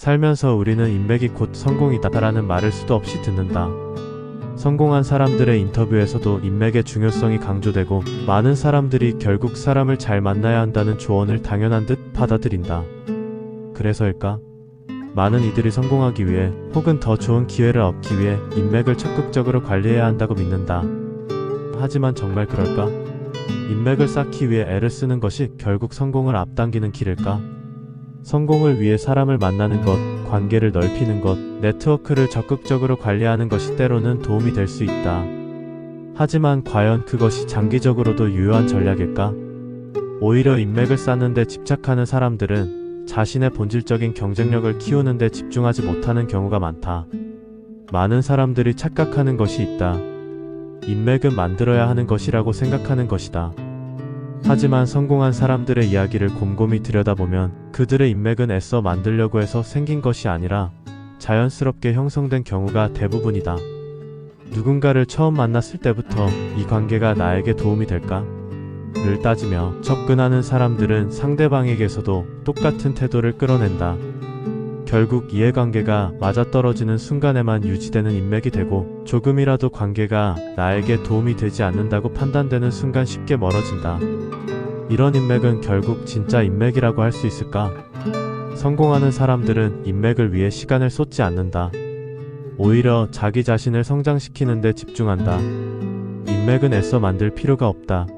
살면서 우리는 인맥이 곧 성공이다라는 말을 수도 없이 듣는다. 성공한 사람들의 인터뷰에서도 인맥의 중요성이 강조되고 많은 사람들이 결국 사람을 잘 만나야 한다는 조언을 당연한 듯 받아들인다. 그래서일까? 많은 이들이 성공하기 위해 혹은 더 좋은 기회를 얻기 위해 인맥을 적극적으로 관리해야 한다고 믿는다. 하지만 정말 그럴까? 인맥을 쌓기 위해 애를 쓰는 것이 결국 성공을 앞당기는 길일까? 성공을 위해 사람을 만나는 것, 관계를 넓히는 것, 네트워크를 적극적으로 관리하는 것이 때로는 도움이 될 수 있다. 하지만 과연 그것이 장기적으로도 유효한 전략일까? 오히려 인맥을 쌓는 데 집착하는 사람들은 자신의 본질적인 경쟁력을 키우는 데 집중하지 못하는 경우가 많다. 많은 사람들이 착각하는 것이 있다. 인맥은 만들어야 하는 것이라고 생각하는 것이다. 하지만 성공한 사람들의 이야기를 곰곰이 들여다보면 그들의 인맥은 애써 만들려고 해서 생긴 것이 아니라 자연스럽게 형성된 경우가 대부분이다. 누군가를 처음 만났을 때부터 이 관계가 나에게 도움이 될까? 를 따지며 접근하는 사람들은 상대방에게서도 똑같은 태도를 끌어낸다. 결국 이해관계가 맞아떨어지는 순간에만 유지되는 인맥이 되고 조금이라도 관계가 나에게 도움이 되지 않는다고 판단되는 순간 쉽게 멀어진다. 이런 인맥은 결국 진짜 인맥이라고 할 수 있을까? 성공하는 사람들은 인맥을 위해 시간을 쏟지 않는다. 오히려 자기 자신을 성장시키는 데 집중한다. 인맥은 애써 만들 필요가 없다.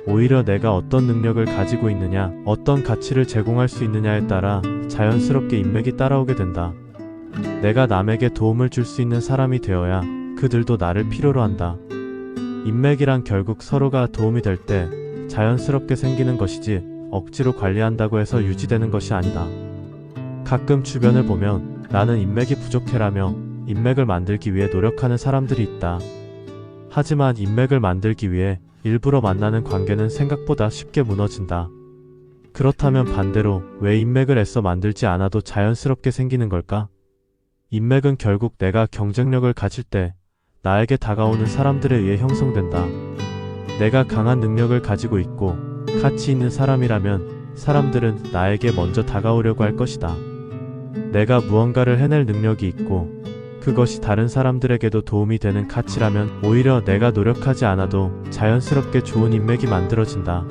오히려 내가 어떤 능력을 가지고 있느냐, 어떤 가치를 제공할 수 있느냐에 따라 자연스럽게 인맥이 따라오게 된다. 내가 남에게 도움을 줄 수 있는 사람이 되어야 그들도 나를 필요로 한다. 인맥이란 결국 서로가 도움이 될 때 자연스럽게 생기는 것이지 억지로 관리한다고 해서 유지되는 것이 아니다. 가끔 주변을 보면 나는 인맥이 부족해라며 인맥을 만들기 위해 노력하는 사람들이 있다. 하지만 인맥을 만들기 위해 일부러 만나는 관계는 생각보다 쉽게 무너진다. 그렇다면 반대로 왜 인맥을 애써 만들지 않아도 자연스럽게 생기는 걸까? 인맥은 결국 내가 경쟁력을 가질 때 나에게 다가오는 사람들에 의해 형성된다. 내가 강한 능력을 가지고 있고 가치 있는 사람이라면 사람들은 나에게 먼저 다가오려고 할 것이다. 내가 무언가를 해낼 능력이 있고 그것이 다른 사람들에게도 도움이 되는 가치라면 오히려 내가 노력하지 않아도 자연스럽게 좋은 인맥이 만들어진다.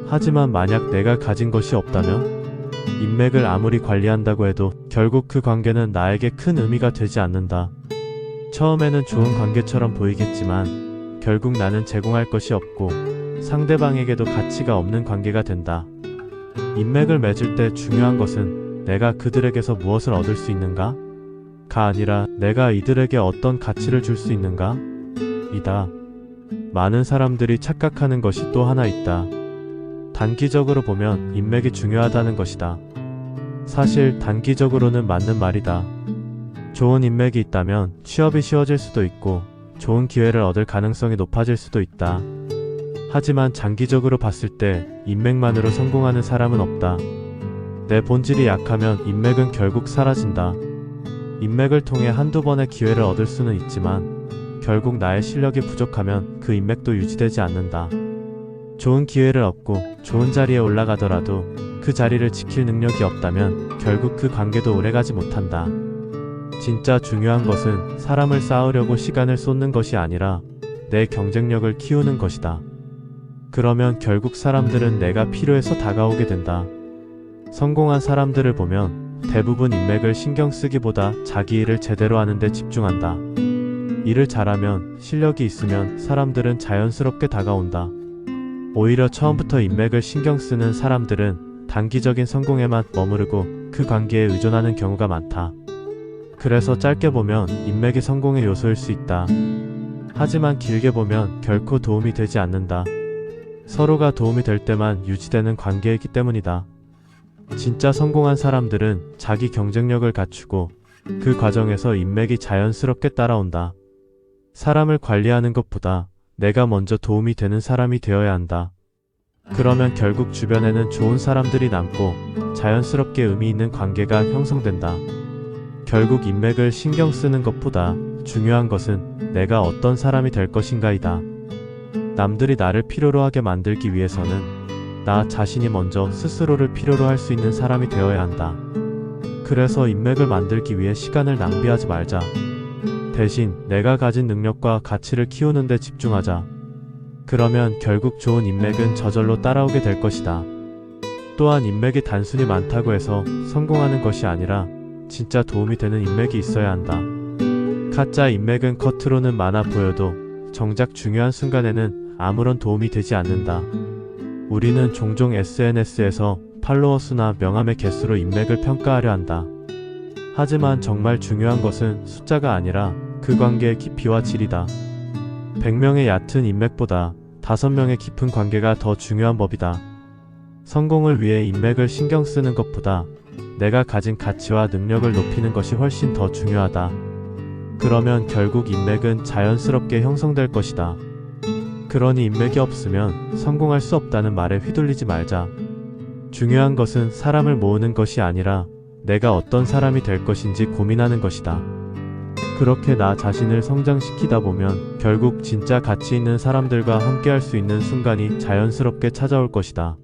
하지만 만약 내가 가진 것이 없다면 인맥을 아무리 관리한다고 해도 결국 그 관계는 나에게 큰 의미가 되지 않는다. 처음에는 좋은 관계처럼 보이겠지만 결국 나는 제공할 것이 없고 상대방에게도 가치가 없는 관계가 된다. 인맥을 맺을 때 중요한 것은 내가 그들에게서 무엇을 얻을 수 있는가? 가 아니라 내가 이들에게 어떤 가치를 줄 수 있는가? 이다. 많은 사람들이 착각하는 것이 또 하나 있다. 단기적으로 보면 인맥이 중요하다는 것이다. 사실 단기적으로는 맞는 말이다. 좋은 인맥이 있다면 취업이 쉬워질 수도 있고 좋은 기회를 얻을 가능성이 높아질 수도 있다. 하지만 장기적으로 봤을 때 인맥만으로 성공하는 사람은 없다. 내 본질이 약하면 인맥은 결국 사라진다. 인맥을 통해 한두 번의 기회를 얻을 수는 있지만 결국 나의 실력이 부족하면 그 인맥도 유지되지 않는다. 좋은 기회를 얻고 좋은 자리에 올라가더라도 그 자리를 지킬 능력이 없다면 결국 그 관계도 오래가지 못한다. 진짜 중요한 것은 사람을 쌓으려고 시간을 쏟는 것이 아니라 내 경쟁력을 키우는 것이다. 그러면 결국 사람들은 내가 필요해서 다가오게 된다. 성공한 사람들을 보면 대부분 인맥을 신경 쓰기보다 자기 일을 제대로 하는 데 집중한다. 일을 잘하면 실력이 있으면 사람들은 자연스럽게 다가온다. 오히려 처음부터 인맥을 신경 쓰는 사람들은 단기적인 성공에만 머무르고 그 관계에 의존하는 경우가 많다. 그래서 짧게 보면 인맥이 성공의 요소일 수 있다. 하지만 길게 보면 결코 도움이 되지 않는다. 서로가 도움이 될 때만 유지되는 관계이기 때문이다. 진짜 성공한 사람들은 자기 경쟁력을 갖추고 그 과정에서 인맥이 자연스럽게 따라온다. 사람을 관리하는 것보다 내가 먼저 도움이 되는 사람이 되어야 한다. 그러면 결국 주변에는 좋은 사람들이 남고 자연스럽게 의미 있는 관계가 형성된다. 결국 인맥을 신경 쓰는 것보다 중요한 것은 내가 어떤 사람이 될 것인가이다. 남들이 나를 필요로 하게 만들기 위해서는 나 자신이 먼저 스스로를 필요로 할 수 있는 사람이 되어야 한다. 그래서 인맥을 만들기 위해 시간을 낭비하지 말자. 대신 내가 가진 능력과 가치를 키우는 데 집중하자. 그러면 결국 좋은 인맥은 저절로 따라오게 될 것이다. 또한 인맥이 단순히 많다고 해서 성공하는 것이 아니라 진짜 도움이 되는 인맥이 있어야 한다. 가짜 인맥은 겉으로는 많아 보여도 정작 중요한 순간에는 아무런 도움이 되지 않는다. 우리는 종종 SNS에서 팔로워 수나 명함의 개수로 인맥을 평가하려 한다. 하지만 정말 중요한 것은 숫자가 아니라 그 관계의 깊이와 질이다. 100명의 얕은 인맥보다 5명의 깊은 관계가 더 중요한 법이다. 성공을 위해 인맥을 신경 쓰는 것보다 내가 가진 가치와 능력을 높이는 것이 훨씬 더 중요하다. 그러면 결국 인맥은 자연스럽게 형성될 것이다. 그러니 인맥이 없으면 성공할 수 없다는 말에 휘둘리지 말자. 중요한 것은 사람을 모으는 것이 아니라 내가 어떤 사람이 될 것인지 고민하는 것이다. 그렇게 나 자신을 성장시키다 보면 결국 진짜 가치 있는 사람들과 함께할 수 있는 순간이 자연스럽게 찾아올 것이다.